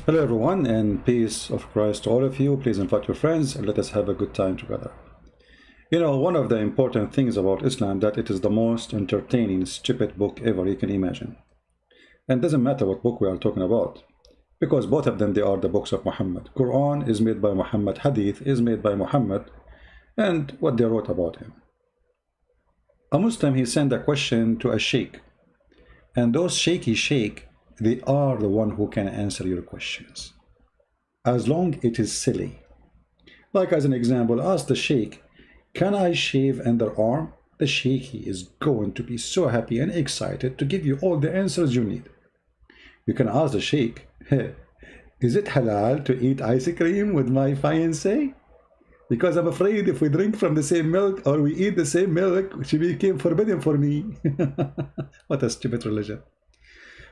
Hello everyone, and peace of Christ to all of you. Please invite your friends and let us have a good time together. You know, one of the important things about Islam that it is the most entertaining, stupid book ever you can imagine. And it doesn't matter what book we are talking about, because both of them, they are the books of Muhammad. Quran is made by Muhammad, Hadith is made by Muhammad, and what they wrote about him. A Muslim, he sent a question to a sheikh, and those sheikh, they are the one who can answer your questions, as long it is silly. Like as an example, ask the sheikh, can I shave underarm? The sheikh is going to be so happy and excited to give you all the answers you need. You can ask the sheikh, hey, is it halal to eat ice cream with my fiancée? Because I'm afraid if we drink from the same milk or we eat the same milk, she became forbidden for me. What a stupid religion.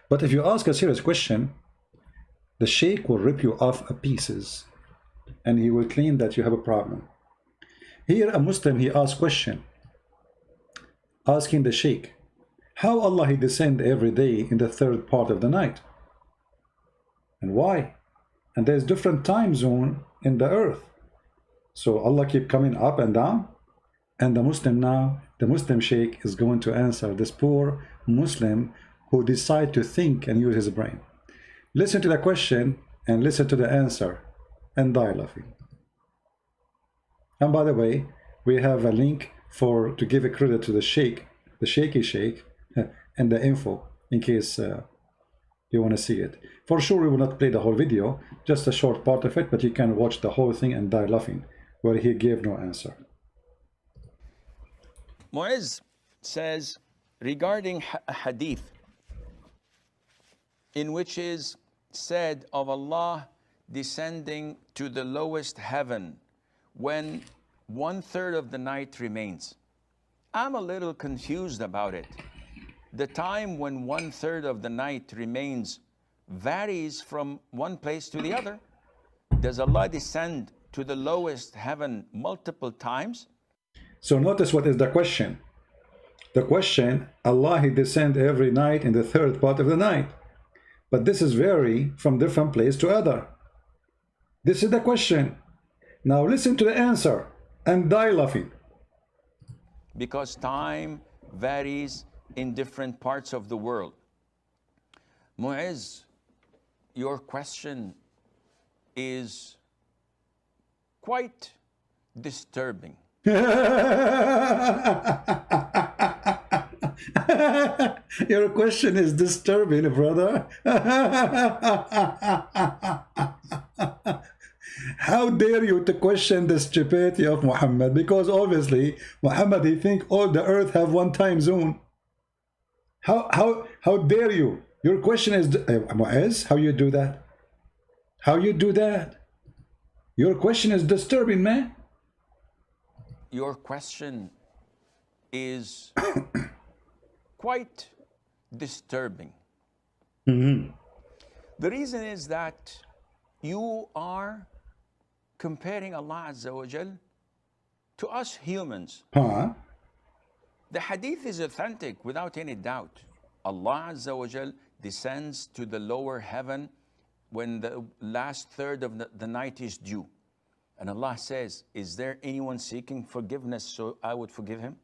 But if you ask a serious question, the sheikh will rip you off a pieces and he will claim that you have a problem. Here a Muslim, he asks question, asking the sheikh, how Allah he descend every day in the third part of the night? And why? And there's different time zone in the earth. So Allah keep coming up and down. And the Muslim now, the Muslim sheikh is going to answer this poor Muslim who decide to think and use his brain. Listen to the question and listen to the answer and die laughing. And by the way, we have a link to give a credit to the sheikh, the shaky sheikh, and the info in case you want to see it. For sure, we will not play the whole video, just a short part of it, but you can watch the whole thing and die laughing, where he gave no answer. Mu'izz says regarding a hadith in which is said of Allah descending to the lowest heaven when 1/3 of the night remains. I'm a little confused about it. The time when 1/3 of the night remains varies from one place to the other. Does Allah descend to the lowest heaven multiple times? So notice what is the question. The question, Allah he descend every night in the third part of the night. But this is vary from different place to other. This is the question. Now listen to the answer and die laughing. Because time varies in different parts of the world. Mu'izz, your question is quite disturbing. Your question is disturbing, brother. How dare you to question the stupidity of Muhammad? Because obviously Muhammad he think all the earth have one time zone. How dare you? Your question is Mu'izz, how you do that? How you do that? Your question is disturbing, man. Your question is quite disturbing. Mm-hmm. The reason is that you are comparing Allah Azza wa Jal to us humans. Huh? The hadith is authentic without any doubt. Allah Azza wa Jal descends to the lower heaven when the last third of the night is due. And Allah says, is there anyone seeking forgiveness so I would forgive him?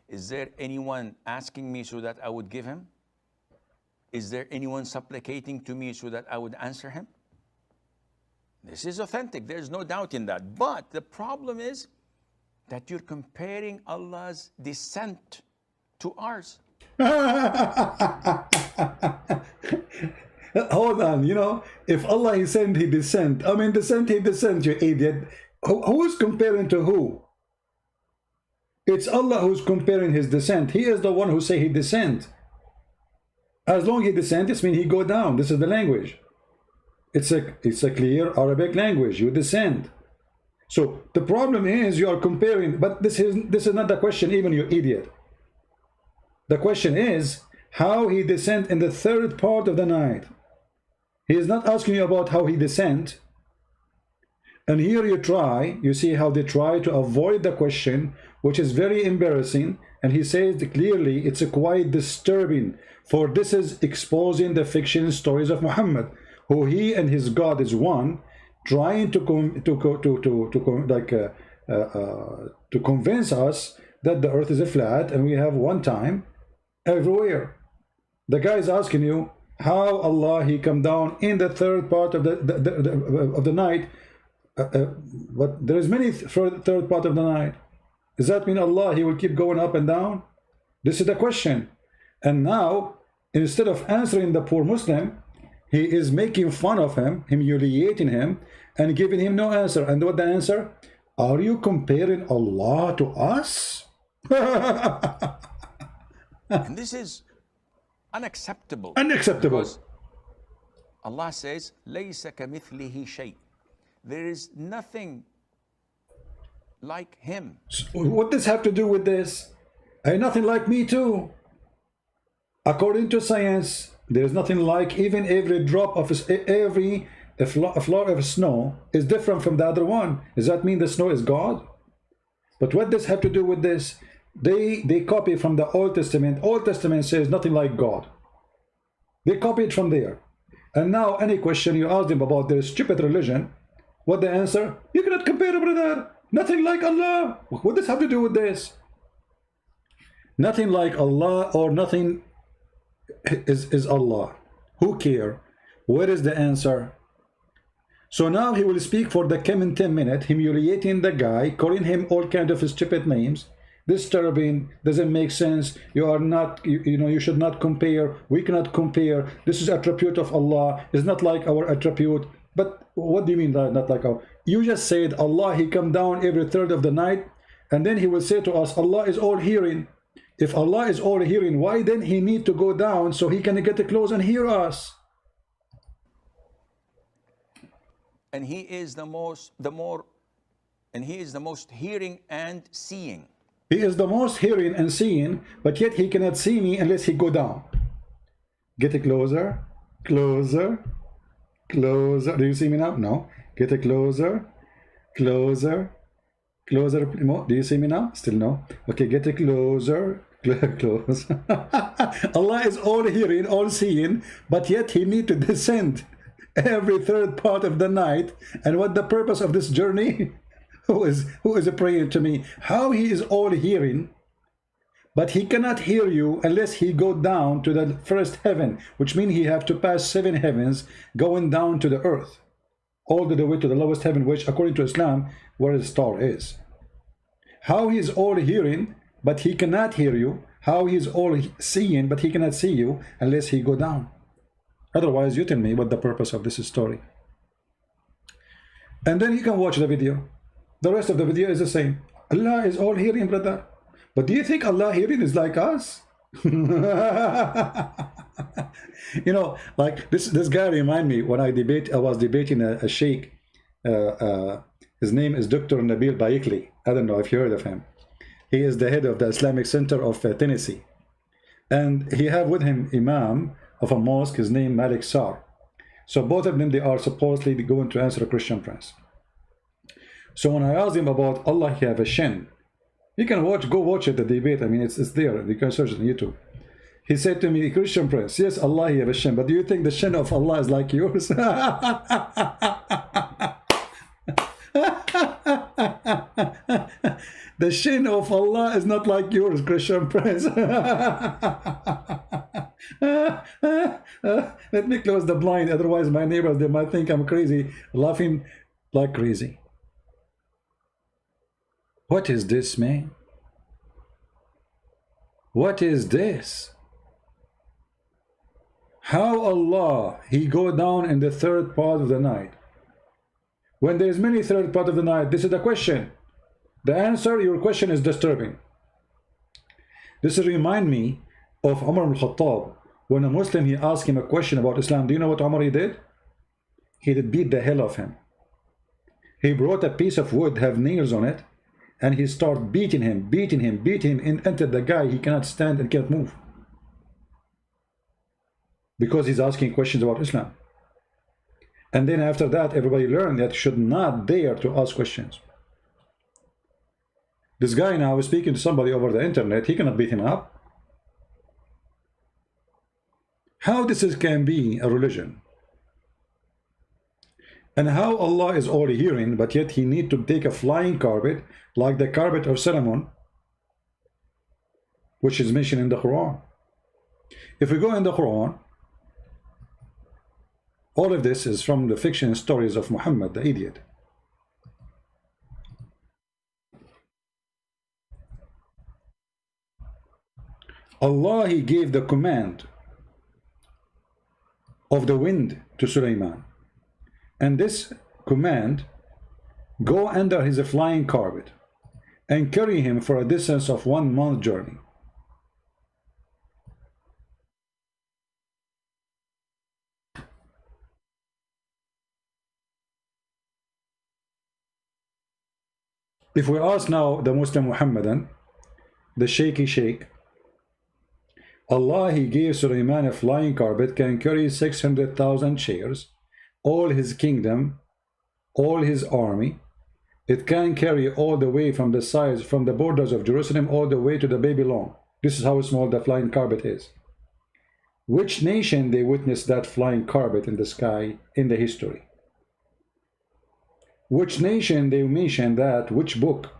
Is there anyone asking me so that I would give him? Is there anyone supplicating to me so that I would answer him? This is authentic. There's no doubt in that. But the problem is that you're comparing Allah's descent to ours. Hold on, you know, if Allah he sent, he descend. I mean, descent, he descend, you idiot. Who is comparing to who? It's Allah who's comparing his descent. He is the one who say he descend. As long as he descend, it means he go down. This is the language. It's a clear Arabic language. You descend. So the problem is you are comparing, but this is not the question, even, you idiot. The question is how he descend in the third part of the night. He is not asking you about how he descend. And here you see how they try to avoid the question, which is very embarrassing. And he says clearly it's quite disturbing, for this is exposing the fiction stories of Muhammad, who he and his God is one, trying to convince us that the earth is a flat and we have one time everywhere. The guy is asking you how Allah he come down in the third part of the night, but there is many third part of the night. Does that mean Allah he will keep going up and down? This is the question. And now, instead of answering the poor Muslim, he is making fun of him, humiliating him, and giving him no answer. And what the answer? Are you comparing Allah to us? And this is unacceptable. Unacceptable. Because Allah says, لَيْسَ كَمِثْلِهِ شَيْءٍ. There is nothing like him. So what does have to do with this? Ain't nothing like me too. According to science, there is nothing like, even every drop of a floor of snow is different from the other one. Does that mean the snow is God? But what does have to do with this? They copy from the Old Testament. Old Testament says nothing like God. They copy it from there. And now any question you ask them about their stupid religion, what the answer? You cannot compare, brother. Nothing like Allah. What does have to do with this? Nothing like Allah, or nothing is Allah. Who care? Where is the answer? So now he will speak for the coming 10 minutes, humiliating the guy, calling him all kind of stupid names, disturbing, doesn't make sense, you are not, you should not compare, we cannot compare, this is attribute of Allah, it's not like our attribute. But what do you mean not like our? You just said Allah he come down every third of the night, and then he will say to us Allah is all hearing. If Allah is all hearing, why then he need to go down so he can get close and hear us? And he is the most hearing and seeing. He is the most hearing and seeing, but yet he cannot see me unless he go down. Get closer, closer, closer. Do you see me now? No. Get closer, closer, closer. Do you see me now? Still no. Okay, get closer, close. Allah is all hearing, all seeing, but yet he need to descend every third part of the night. And what the purpose of this journey? Who is praying to me? How he is all hearing, but he cannot hear you unless he go down to the first heaven, which means he have to pass 7 heavens going down to the earth, all the way to the lowest heaven, which according to Islam, where the star is. How he is all hearing, but he cannot hear you. How he is all seeing, but he cannot see you unless he go down. Otherwise, you tell me what the purpose of this story. And then you can watch the video. The rest of the video is the same. Allah is all hearing, brother. But do you think Allah hearing is like us? Like this guy remind me when I was debating a sheikh. His name is Dr. Nabil Baikli. I don't know if you heard of him. He is the head of the Islamic Center of Tennessee. And he have with him Imam of a mosque, his name Malik Sar. So both of them, they are supposedly going to answer a Christian prince. So when I asked him about Allah, he have a shin. You can go watch it, the debate. I mean, it's there. You can search it on YouTube. He said to me, Christian prince, yes, Allah, he have a shin, but do you think the shin of Allah is like yours? The shin of Allah is not like yours, Christian prince. Let me close the blind, otherwise my neighbors, they might think I'm crazy, laughing like crazy. What is this, man? What is this? How Allah, he go down in the third part of the night? When there is many third part of the night, this is the question. The answer, your question is disturbing. This remind me of Umar al-Khattab. When a Muslim, he asked him a question about Islam. Do you know what Umar he did? He did beat the hell of him. He brought a piece of wood, have nails on it, and he started beating him, until the guy, he cannot stand and can't move. Because he's asking questions about Islam. And then after that, everybody learned that you should not dare to ask questions. This guy now is speaking to somebody over the internet, he cannot beat him up. How this can be a religion? And how Allah is all hearing, but yet he need to take a flying carpet, like the carpet of Solomon, which is mentioned in the Quran. If we go in the Quran, all of this is from the fiction stories of Muhammad, the idiot. Allah, he gave the command of the wind to Sulaiman. And this command, go under his flying carpet and carry him for a distance of 1 month journey. If we ask now the Muslim Muhammadan, the shaky sheikh, Allah, he gave Sulaiman a flying carpet, can carry 600,000 chairs, all his kingdom, all his army. It can carry all the way from the sides, from the borders of Jerusalem, all the way to the Babylon. This is how small the flying carpet is. Which nation they witnessed that flying carpet in the sky in the history? Which nation they mention that? Which book?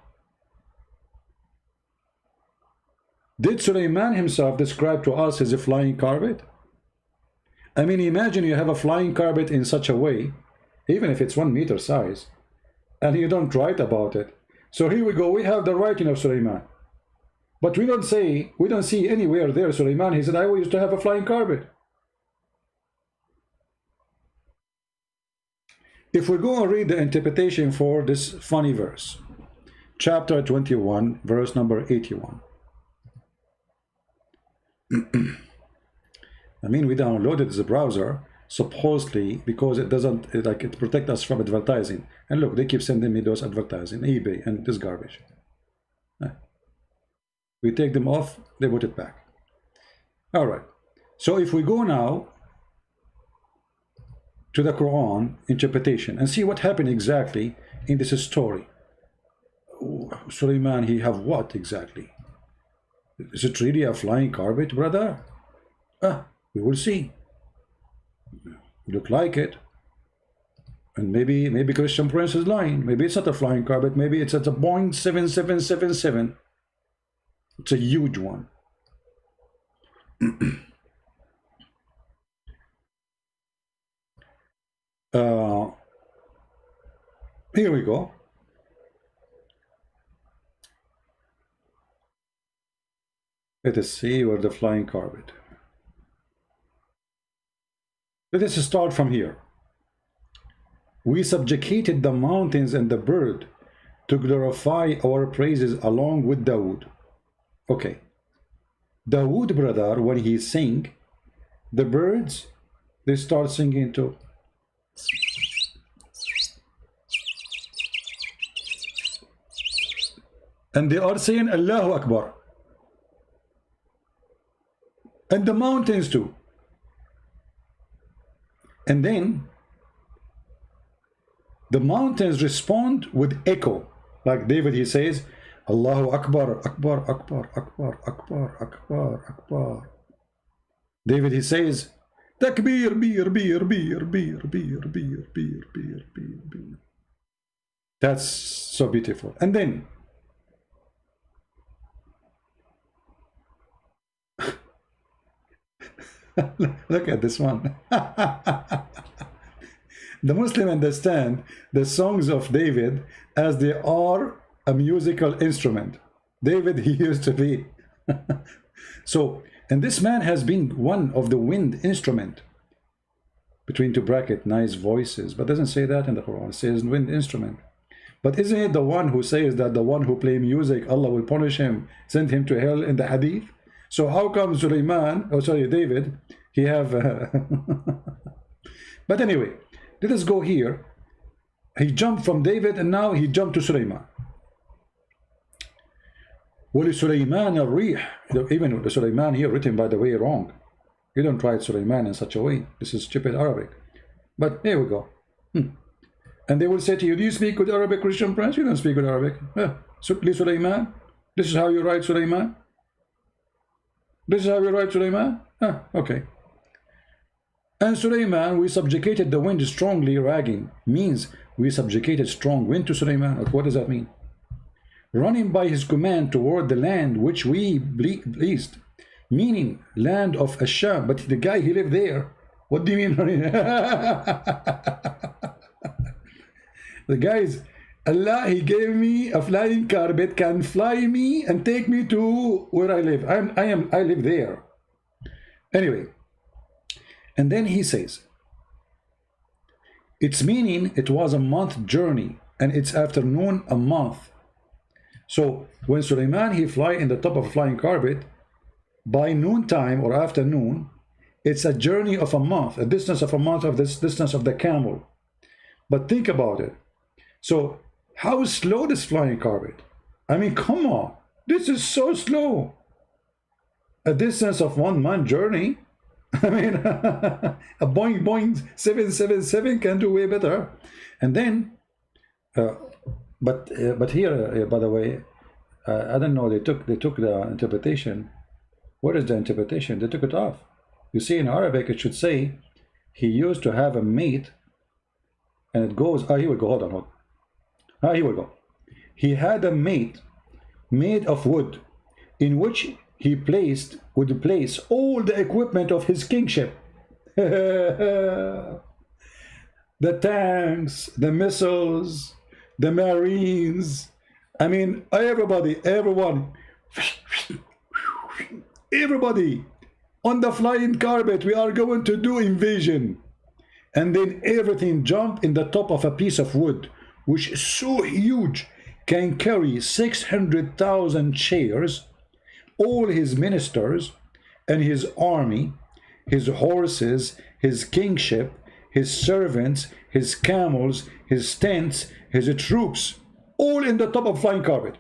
Did Sulaiman himself describe to us his flying carpet? I mean, imagine you have a flying carpet in such a way, even if it's 1 meter size, and you don't write about it. So here we go, we have the writing of Sulaiman. But we don't see anywhere there Sulaiman, he said, I used to have a flying carpet. If we go and read the interpretation for this funny verse, chapter 21, verse number 81. I mean, we downloaded the browser supposedly because it doesn't, it protects us from advertising. And look, they keep sending me those advertising, eBay and this garbage. We take them off, they put it back. All right. So if we go now to the Quran interpretation and see what happened exactly in this story. Sulaiman, he have what exactly? Is it really a flying carpet, brother? We will see. Look like it. And maybe Christian Prince is lying. Maybe it's not a flying carpet. Maybe it's at a Boeing 7777. It's a huge one. Here we go. Let us see where the flying carpet. Let us start from here. We subjugated the mountains and the bird to glorify our praises along with Dawood. Okay. Dawood, brother, when he sing, the birds, they start singing too. And they are saying Allahu Akbar. And the mountains too. And then the mountains respond with echo. Like David, he says, Allahu Akbar, Akbar, Akbar, Akbar, Akbar, Akbar, Akbar. David, he says, Takbir, beer, beer, beer, beer, beer, beer, beer, beer, beer, beer. That's so beautiful. And then look at this one. The Muslim understand the songs of David as they are a musical instrument. David, he used to be. So, and this man has been one of the wind instrument. Between two bracket, nice voices. But doesn't say that in the Quran. It says wind instrument. But isn't it the one who says that the one who play music, Allah will punish him, send him to hell in the hadith? So how come Sulaiman, oh sorry, David, he have... But anyway, let us go here. He jumped from David and now he jumped to Sulaiman. وَلِسُلَيْمَانَ الرِّيحِ. Even the Sulaiman here written, by the way, wrong. You don't write Sulaiman in such a way. This is stupid Arabic. But here we go. And they will say to you, do you speak good Arabic, Christian Prince? You don't speak good Arabic. Sulaiman? This is how you write Sulaiman? This is how you write Sulaiman? Okay. And Suleiman, we subjugated the wind strongly ragging, means we subjugated strong wind to Suleiman. Okay, what does that mean? Running by his command toward the land which we pleased, meaning land of Asham. But the guy, he lived there. What do you mean running? The guys, Allah, he gave me a flying carpet, can fly me and take me to where I live. I live there. Anyway, and then he says, its meaning, it was a month journey, and its afternoon a month. So when Suleiman, he fly in the top of a flying carpet, by noontime or afternoon, it's a journey of a month, a distance of a month of this distance of the camel. But think about it. So how slow this flying carpet? I mean, come on, this is so slow. A distance of 1 month journey. I mean, a Boeing 777 can do way better. And then, but here, by the way, I don't know. They took the interpretation. What is the interpretation? They took it off. You see, in Arabic, it should say he used to have a mate, and it goes. Ah, here we go. Hold on. Ah, here we go. He had a mate made of wood, in which he would place all the equipment of his kingship. The tanks, the missiles, the marines. I mean, everybody on the flying carpet, we are going to do invasion. And then everything jump in the top of a piece of wood, which is so huge, can carry 600,000 chairs, all his ministers and his army, his horses, his kingship, his servants, his camels, his tents, his troops, all in the top of flying carpet.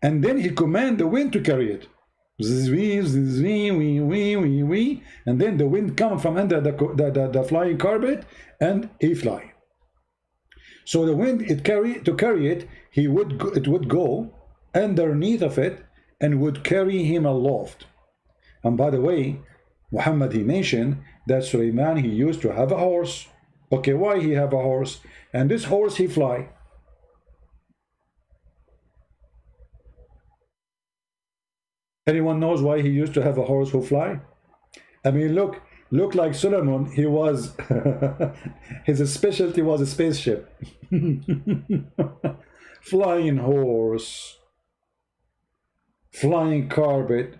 And then he command the wind to carry it. And then the wind comes from under the flying carpet, and he fly. So the wind, it would go underneath of it and would carry him aloft. And by the way, Muhammad, he mentioned that Suleiman, he used to have a horse. Okay, why he have a horse? And this horse, he fly. Anyone knows why he used to have a horse who fly? I mean, look like Solomon, he was, his specialty was a spaceship. Flying horse, flying carpet.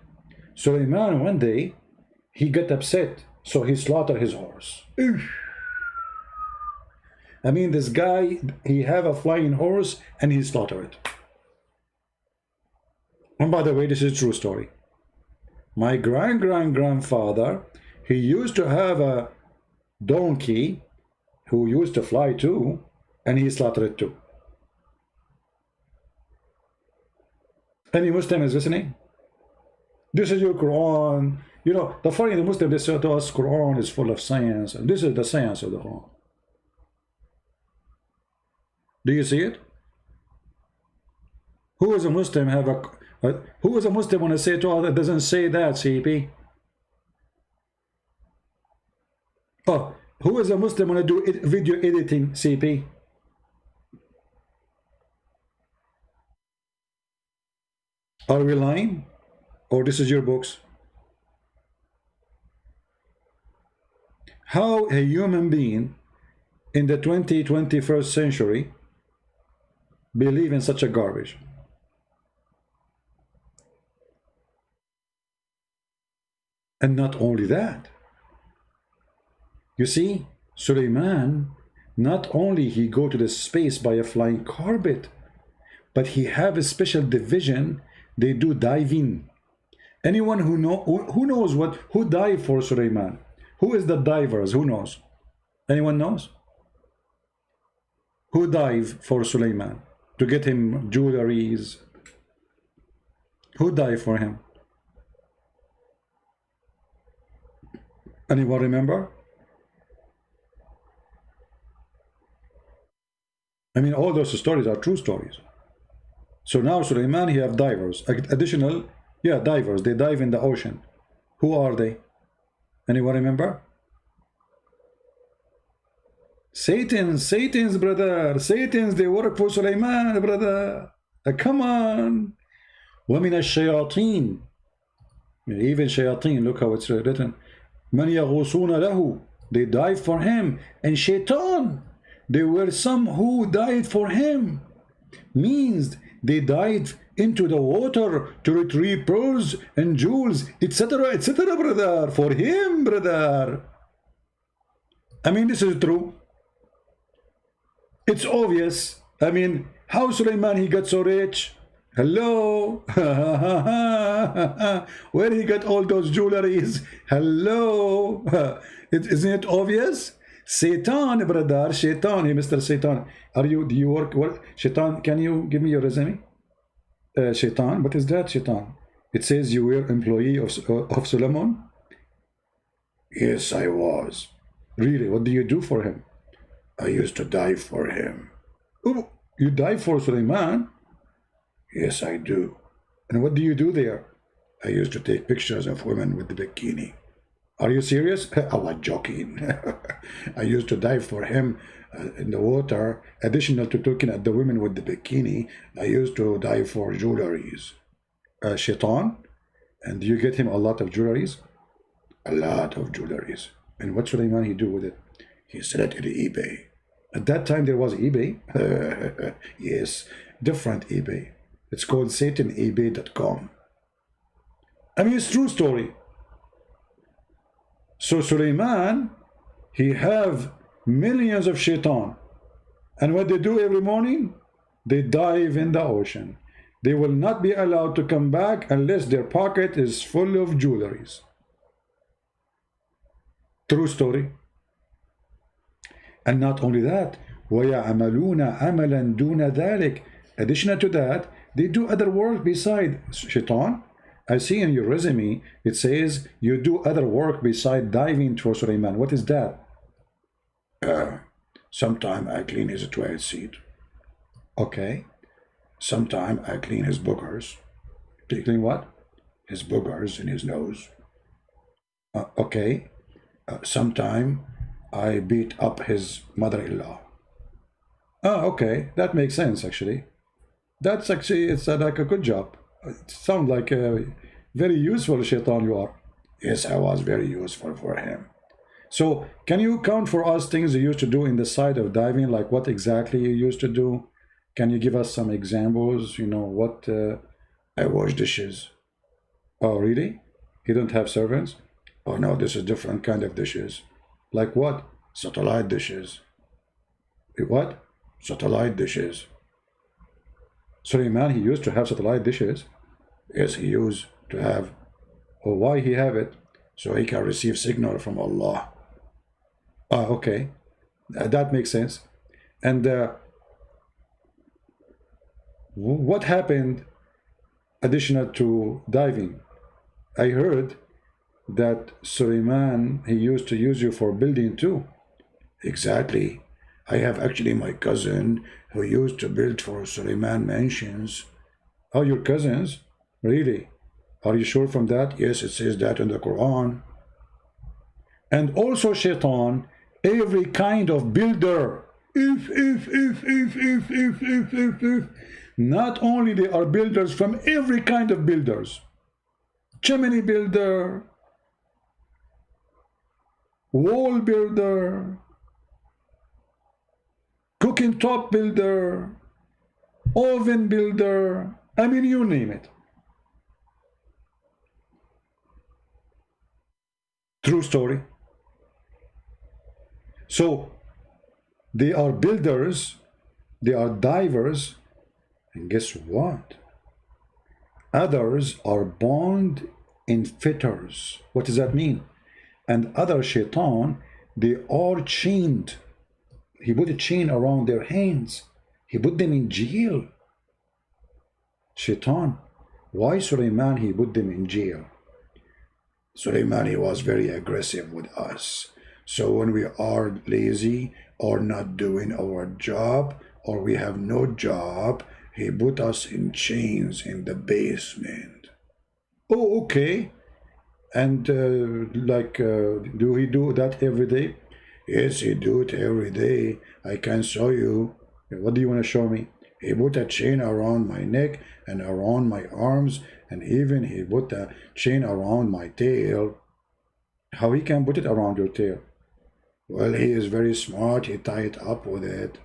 Suleiman, one day, he got upset, so he slaughtered his horse. I mean, this guy, he have a flying horse, and he slaughtered it. And by the way, this is a true story. My grandfather, he used to have a donkey who used to fly too, and he slaughtered it too. Any Muslim is listening? This is your Quran. You know, the funny, the Muslim, they say to us, Quran is full of science, and this is the science of the Quran. Do you see it? Who is a Muslim who is a Muslim want to say to all that doesn't say that, CP? Oh, who is a Muslim want to do video editing, CP? Are we lying? Or this is your books? How a human being in the 21st century believe in such a garbage? And not only that, you see, Suleiman, not only he go to the space by a flying carpet, but he have a special division. They do diving. Anyone who knows who dive for Suleiman? Who is the divers? Who knows? Anyone knows? Who dive for Suleiman to get him jewelries? Who dive for him? Anyone remember? I mean, all those stories are true stories. So now Suleiman, he have divers, additional, yeah, divers. They dive in the ocean. Who are they? Anyone remember? Satan's brother. Satan's, they work for Sulaiman, brother. Come on. وَمِنَ الشَّيَاطِينَ. Even shayateen, look how it's written. مَنْ يَغُوصُونَ لَهُ. They died for him. And shaitan, there were some who died for him. Means they died into the water to retrieve pearls and jewels, etc., etc., brother. For him, brother. I mean, this is true. It's obvious. I mean, how Sulaiman he got so rich? Hello. Where he got all those jewelries? Hello. Isn't it obvious? Satan, brother. Shaitan. Hey, Mr. Satan. Do you work? Shaitan, can you give me your resume? Shaitan, what is that, Shaitan? It says you were employee of Solomon? Yes, I was. Really? What do you do for him? I used to die for him. Oh, you die for Sulaiman? Yes, I do. And what do you do there? I used to take pictures of women with the bikini. Are you serious? I was joking. I used to dive for him in the water. Additional to looking at the women with the bikini, I used to dive for jewelries. Shaitan? And do you get him a lot of jewelries? A lot of jewelries. And what Sulaiman he do with it? He sell it to the eBay. At that time there was eBay? Yes, different eBay. It's called SatanEBay.com. I mean, it's true story. So Sulaiman, he have millions of shaitan. And what they do every morning? They dive in the ocean. They will not be allowed to come back unless their pocket is full of jewelries. True story. And not only that, وَيَعْمَلُونَ عَمَلًا دُونَ ذَلِكَ. Additional to that, they do other work beside shaitan. I see in your resume, it says you do other work beside diving for Sulaiman. What is that? Sometime I clean his toilet seat. Okay. Sometime I clean his boogers. Do you clean what? His boogers in his nose. Okay. Sometime I beat up his mother-in-law. Okay. That makes sense, actually. That's actually, it's like a good job. It sounds like a very useful shaitan you are. Yes, I was very useful for him. So, can you count for us things you used to do in the side of diving? Like what exactly you used to do? Can you give us some examples? You know, what? I wash dishes. Oh, really? You don't have servants? Oh, no, this is different kind of dishes. Like what? Satellite dishes. What? Satellite dishes. Sulaiman, he used to have satellite dishes. Yes, he used to have. Oh, why he have it? So he can receive signal from Allah. Okay. That makes sense. And what happened additional to diving? I heard that Sulaiman, he used to use you for building too. Exactly. I have actually my cousin who used to build for Sulaiman mansions. Oh, your cousins? Really? Are you sure from that? Yes, it says that in the Quran. And also shaitan, every kind of builder. If. Not only they are builders from every kind of builders. Chimney builder. Wall builder. Cooking top builder. Oven builder. I mean, you name it. True story. So, they are builders, they are divers, and guess what? Others are bound in fetters. What does that mean? And other shaitan, they are chained. He put a chain around their hands. He put them in jail. Shaitan. Why Sulaiman he put them in jail? Sulaiman, he was very aggressive with us. So when we are lazy or not doing our job or we have no job, he put us in chains in the basement. Oh, okay. And do he do that every day? Yes, he do it every day. I can show you. What do you want to show me? He put a chain around my neck and around my arms, and even he put a chain around my tail. How he can put it around your tail? Well, he is very smart. He tied it up with it.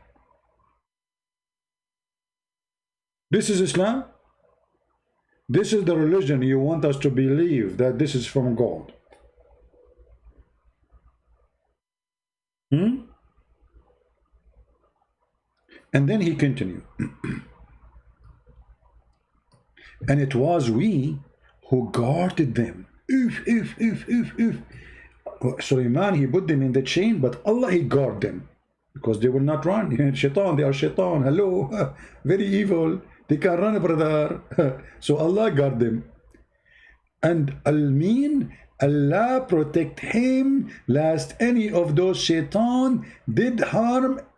This is Islam? This is the religion you want us to believe that this is from God. Hmm? And then he continued. And it was we who guarded them. Sulaiman, he put them in the chain, but Allah, he guarded them. Because they will not run. Shaitan, they are shaitan. Hello. Very evil. They can run, brother. So Allah guard them. And Al-Mean, Allah protect him lest any of those shaitan did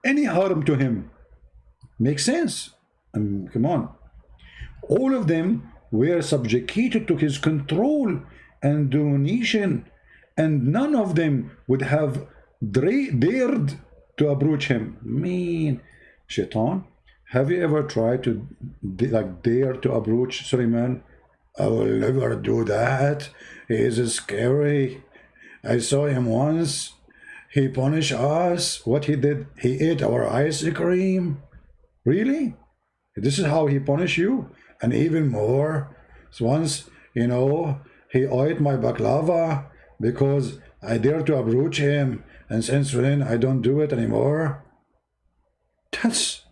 any harm to him. Makes sense? Come on. All of them were subjugated to his control and domination, and none of them would have dared to approach him. Mean shaitan, have you ever tried to dare to approach Suleiman? I will never do that. He is scary. I saw him once. He punished us. What he did? He ate our ice cream. Really? This is how he punished you? And even more. So once, you know, he ate my baklava because I dared to approach him, and since then I don't do it anymore. That's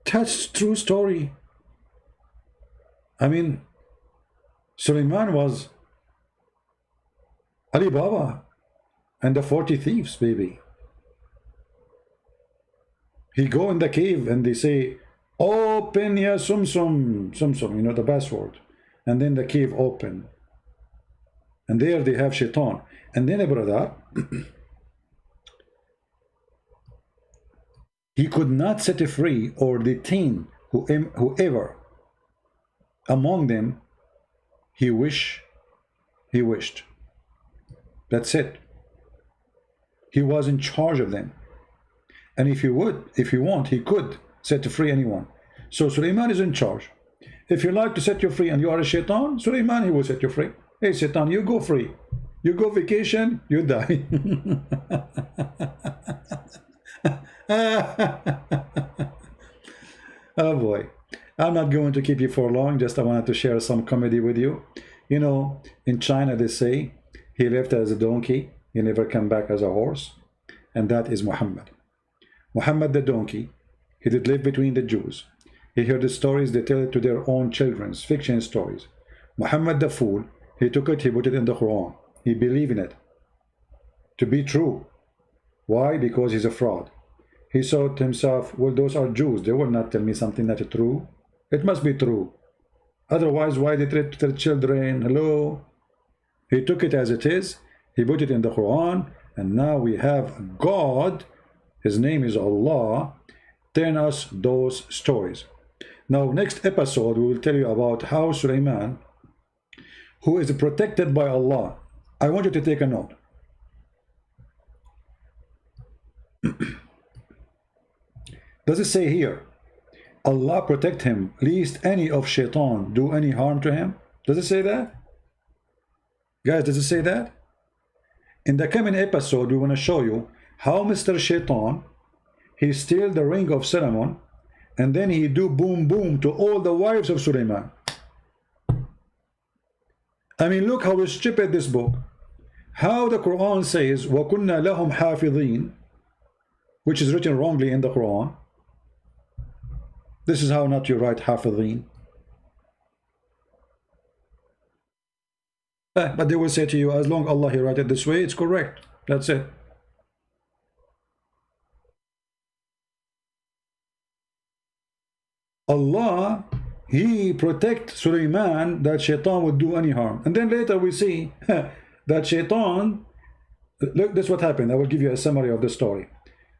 true story. I mean, Suleiman was Ali Baba and the 40 thieves, baby. He go in the cave and they say, open ya sum sum, you know, the password. And then the cave open. And there they have shaitan. And then, brother, he could not set free or detain whoever among them he wished. That's it. He was in charge of them. And if he want, he could set free anyone. So Suleiman is in charge. If you like to set you free and you are a shaitan, Suleiman, he will set you free. Hey, shaitan, you go free. You go vacation, you die. Oh boy. I'm not going to keep you for long. Just I wanted to share some comedy with you. You know, in China they say he left as a donkey. He never come back as a horse. And that is Muhammad. Muhammad the donkey. He did live between the Jews. He heard the stories they tell it to their own children's fiction stories. Muhammad the fool. He took it, he put it in the Quran. He believed in it to be true. Why? Because he's a fraud. He thought to himself, well, those are Jews. They will not tell me something that is true. It must be true. Otherwise, why they treat their children? Hello? He took it as it is. He put it in the Quran. And now we have God. His name is Allah. Telling us those stories. Now, next episode, we will tell you about how Suleiman, who is protected by Allah. I want you to take a note. Does it say here, Allah protect him, lest any of shaitan do any harm to him? Does it say that? Guys, does it say that? In the coming episode, we want to show you how Mr. Shaitan, he steal the ring of Solomon, and then he do boom boom to all the wives of Suleiman. I mean, look how stupid this book. How the Quran says, وَكُنَّا لَهُمْ حَافِظِينَ, which is written wrongly in the Quran. This is how not you write حافظين. But they will say to you, as long as Allah he write it this way, it's correct. That's it. Allah, he protect Suleiman that shaitan would do any harm. And then later we see that shaitan, look, this is what happened. I will give you a summary of the story.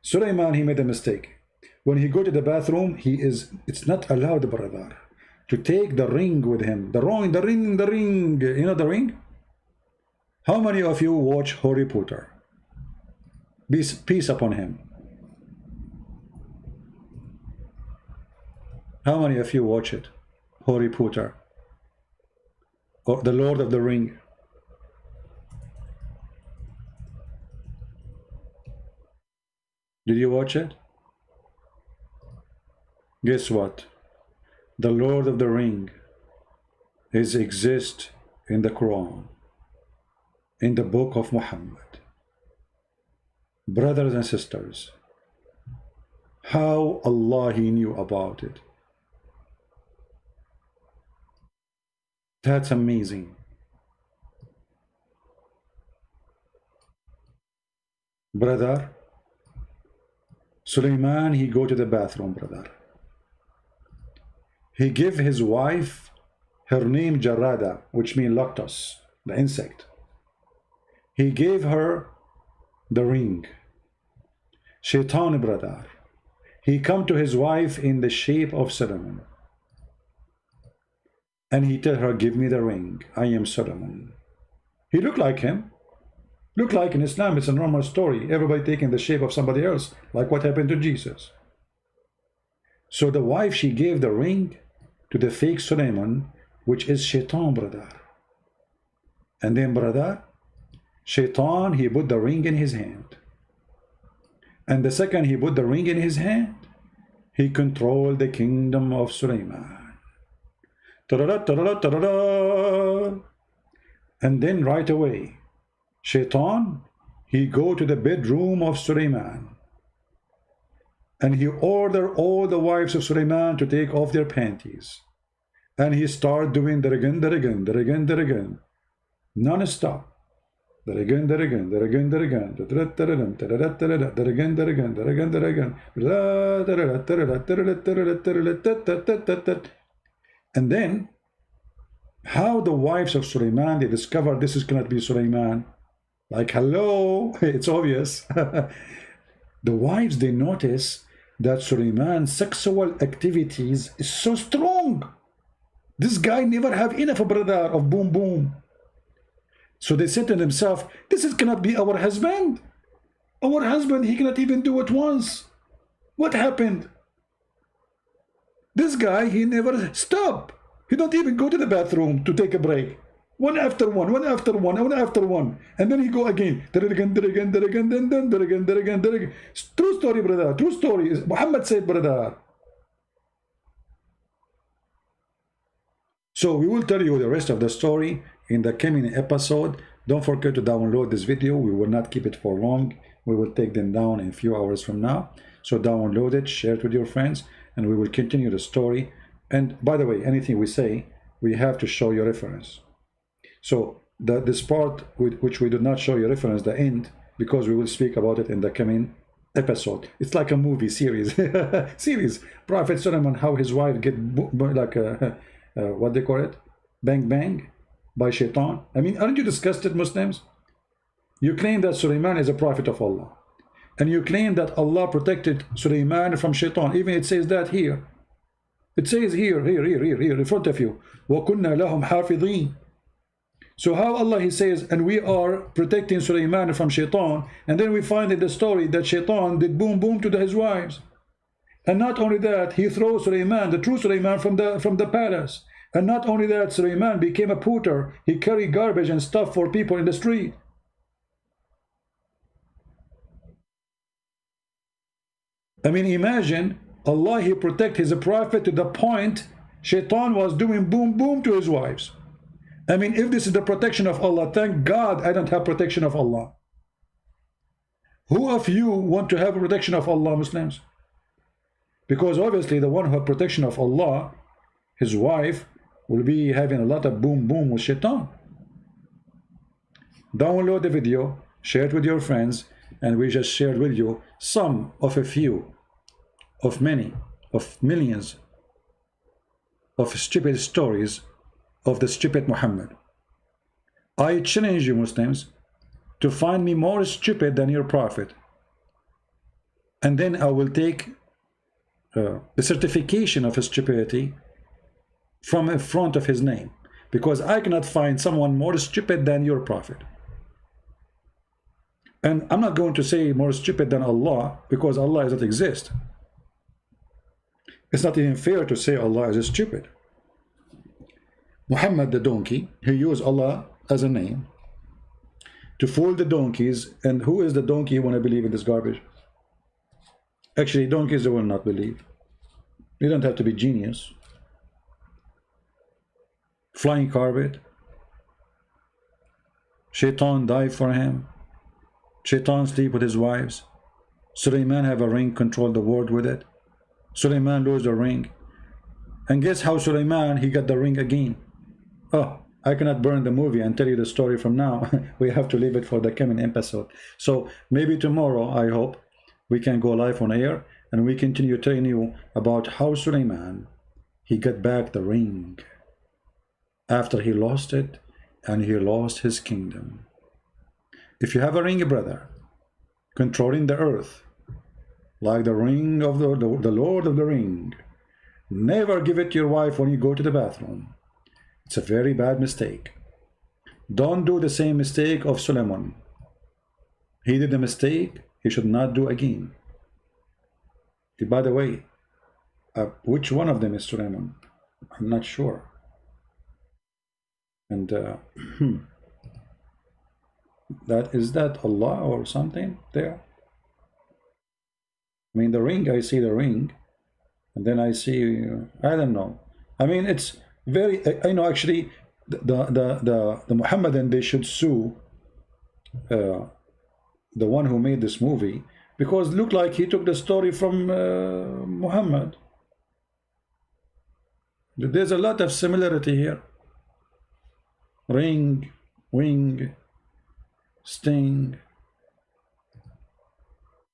Suleiman, he made a mistake. When he go to the bathroom, it's not allowed, brother, to take the ring with him. The ring. You know the ring? How many of you watch Harry Potter? Peace upon him. How many of you watch it? Harry Potter or the Lord of the Ring? Did you watch it? Guess what? The Lord of the Ring exists in the Quran, in the book of Muhammad. Brothers and sisters, how Allah He knew about it. That's amazing. Brother, Suleiman, he go to the bathroom, brother. He give his wife her name Jarada, which means lotus, the insect. He gave her the ring. Shaitan, brother. He come to his wife in the shape of Solomon. And he tell her, give me the ring. I am Solomon. He looked like him. Look like in Islam, it's a normal story. Everybody taking the shape of somebody else, like what happened to Jesus. So the wife, she gave the ring to the fake Solomon, which is Shaitan, brother. And then, brother, Shaitan, he put the ring in his hand. And the second he put the ring in his hand, he controlled the kingdom of Suleiman. And then right away, Shaitan, he go to the bedroom of Suleiman. And he ordered all the wives of Suleiman to take off their panties. And he start doing that again, non-stop. That again. And then, how the wives of Suleiman, they discover this cannot be Suleiman. Like, hello, it's obvious. The wives, they notice that Suleiman's sexual activities is so strong. This guy never have enough, brother, of boom boom. So they said to themselves, cannot be our husband. Our husband, he cannot even do it once. What happened? This guy, he never stop. He don't even go to the bathroom to take a break. One after one. And then he go again. True story, brother. True story. Muhammad said, brother. So we will tell you the rest of the story in the coming episode. Don't forget to download this video. We will not keep it for long. We will take them down in a few hours from now. So download it, share it with your friends, and we will continue the story. And by the way, anything we say, we have to show you reference. So this part which we do not show you reference, the end, because we will speak about it in the coming episode. It's like a movie series. Prophet Solomon, how his wife get like what they call it, bang bang by Shaitan. I mean, aren't you disgusted, Muslims? You claim that Suleiman is a prophet of Allah, and you claim that Allah protected Suleiman from Shaitan. Even it says that here. It says here in front of you, وَكُنَّا لَهُمْ حَافِظِينَ. So how Allah, he says, and we are protecting Suleiman from Shaitan, and then we find in the story that Shaitan did boom boom to his wives. And not only that, he throws Suleiman, the true Suleiman, from the palace. And not only that, Suleiman became a pooter. He carried garbage and stuff for people in the street. I mean, imagine Allah, he protect his prophet to the point Shaitan was doing boom boom to his wives. I mean, if this is the protection of Allah, thank God I don't have protection of Allah. Who of you want to have a protection of Allah, Muslims? Because obviously the one who has protection of Allah, his wife, will be having a lot of boom boom with Shaitan. Download the video, share it with your friends, and we just shared with you some of a few of many, of millions of stupid stories of the stupid Muhammad. I challenge you, Muslims, to find me more stupid than your prophet, and then I will take the certification of his stupidity from in front of his name, because I cannot find someone more stupid than your prophet. And I'm not going to say more stupid than Allah, because Allah doesn't exist. It's not even fair to say Allah is stupid. Muhammad the donkey, he used Allah as a name to fool the donkeys. And who is the donkey who want to believe in this garbage? Actually, donkeys, they will not believe. You don't have to be genius. Flying carpet. Shaitan died for him. Shaitan sleep with his wives. Suleiman have a ring, control the world with it. Suleiman lose the ring. And guess how Suleiman, he got the ring again. Oh, I cannot burn the movie and tell you the story from now. We have to leave it for the coming episode. So maybe tomorrow, I hope, we can go live on air and we continue telling you about how Suleiman, he got back the ring after he lost it, and he lost his kingdom. If you have a ring, brother, controlling the earth, like the ring of the Lord of the Ring, never give it to your wife when you go to the bathroom. It's a very bad mistake. Don't do the same mistake of Solomon. He did a mistake he should not do again. By the way, which one of them is Solomon? I'm not sure. And that Allah or something there? I mean, the ring, I see the ring, and then I see, I don't know. I mean, it's very, I know actually the Muhammadan, they should sue the one who made this movie, because it looked like he took the story from Muhammad. There's a lot of similarity here. Ring, wing, sting.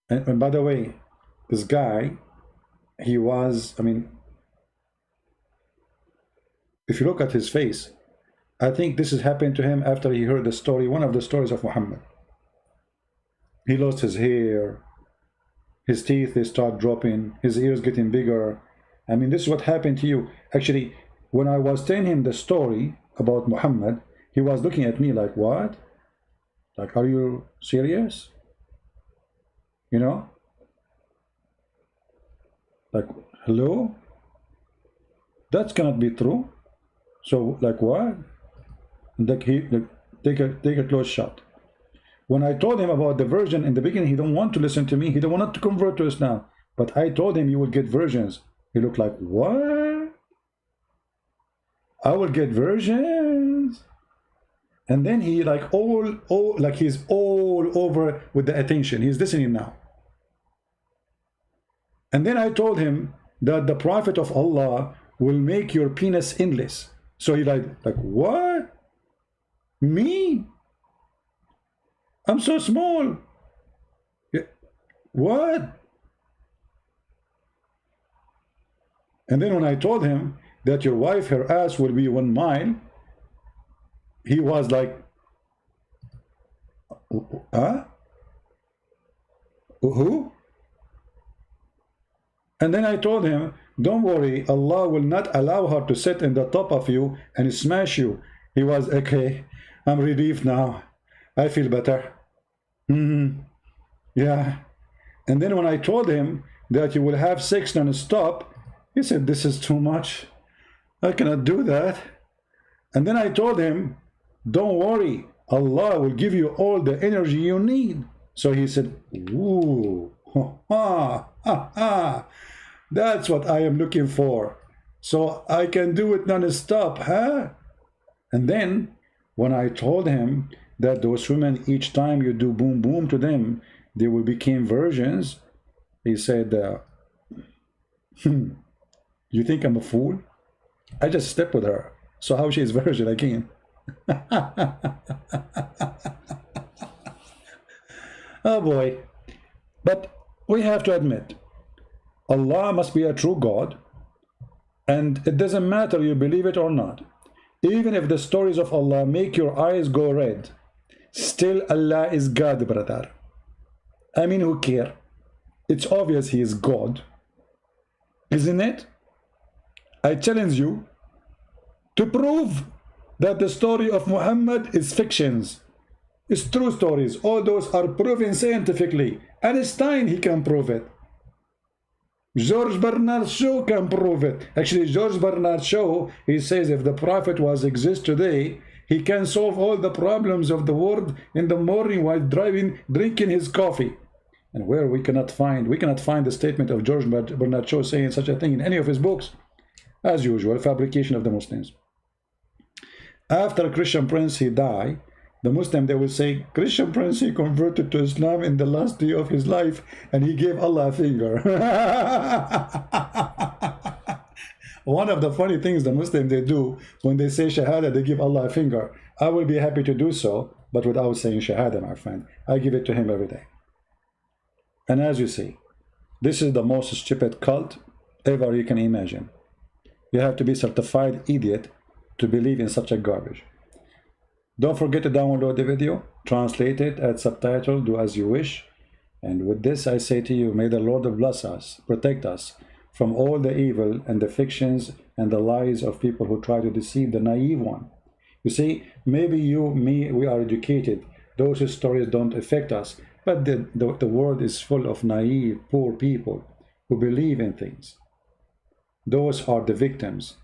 And by the way, this guy, he was, I mean, if you look at his face, I think this has happened to him after he heard the story, one of the stories of Muhammad. He lost his hair, his teeth, they start dropping, his ears getting bigger. I mean, this is what happened to you. Actually, when I was telling him the story about Muhammad, he was looking at me like, what? Like, are you serious? You know? Like, hello? That cannot be true. So, like, what? Like, take a close shot. When I told him about the version in the beginning, he don't want to listen to me. He don't want to convert to Islam. But I told him you will get versions. He looked like, what? I will get versions? And then he like like he's all over with the attention. He's listening now. And then I told him that the Prophet of Allah will make your penis endless. So he like what? Me? I'm so small. What? And then when I told him that your wife, her ass will be 1 mile, he was like, huh? Who? And then I told him, don't worry, Allah will not allow her to sit in the top of you and smash you. He was, okay, I'm relieved now. I feel better. Yeah. And then when I told him that you will have sex non-stop, he said, this is too much. I cannot do that. And then I told him, don't worry, Allah will give you all the energy you need. So he said, ooh, ha, ha, ha. That's what I am looking for. So I can do it non-stop, huh? And then when I told him that those women, each time you do boom boom to them, they will become virgins, he said, you think I'm a fool? I just slept with her. So how she is virgin again? Oh boy. But we have to admit, Allah must be a true God, and it doesn't matter you believe it or not. Even if the stories of Allah make your eyes go red, still Allah is God, brother. I mean, who care? It's obvious He is God, isn't it? I challenge you to prove that the story of Muhammad is fictions. It's true stories. All those are proven scientifically. Einstein, he can prove it. George Bernard Shaw can prove it. Actually, George Bernard Shaw, he says if the prophet was exist today, he can solve all the problems of the world in the morning while driving, drinking his coffee. And where we cannot find the statement of George Bernard Shaw saying such a thing in any of his books. As usual, fabrication of the Muslims. After Christian Prince, he died. The Muslim, they will say, Christian Prince, he converted to Islam in the last day of his life, and he gave Allah a finger. One of the funny things the Muslims, they do, when they say Shahada, they give Allah a finger. I will be happy to do so, but without saying Shahada, my friend. I give it to him every day. And as you see, this is the most stupid cult ever you can imagine. You have to be a certified idiot to believe in such a garbage. Don't forget to download the video, translate it, add subtitle, do as you wish. And with this, I say to you, may the Lord bless us, protect us from all the evil and the fictions and the lies of people who try to deceive the naive one. You see, maybe you, me, we are educated. Those stories don't affect us. But the world is full of naive, poor people who believe in things. Those are the victims.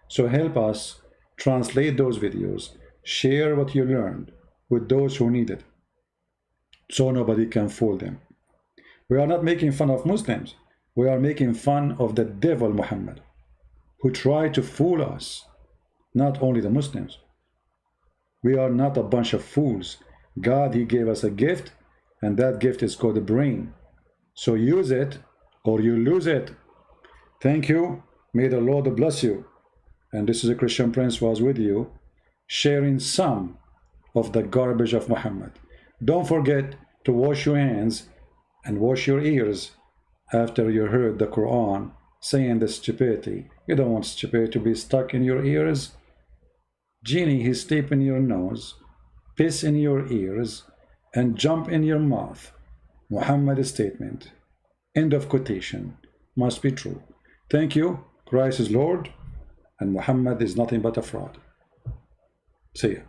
So help us translate those videos. Share what you learned with those who need it, so nobody can fool them. We are not making fun of Muslims. We are making fun of the devil Muhammad, who tried to fool us, not only the Muslims. We are not a bunch of fools. God, he gave us a gift, and that gift is called the brain. So use it, or you lose it. Thank you. May the Lord bless you. And this is a Christian Prince who was with you, sharing some of the garbage of Muhammad. Don't forget to wash your hands and wash your ears after you heard the Quran saying the stupidity. You don't want stupidity to be stuck in your ears. Genie, he sleep in your nose, piss in your ears, and jump in your mouth. Muhammad's statement, end of quotation, must be true. Thank you. Christ is Lord, and Muhammad is nothing but a fraud. See ya.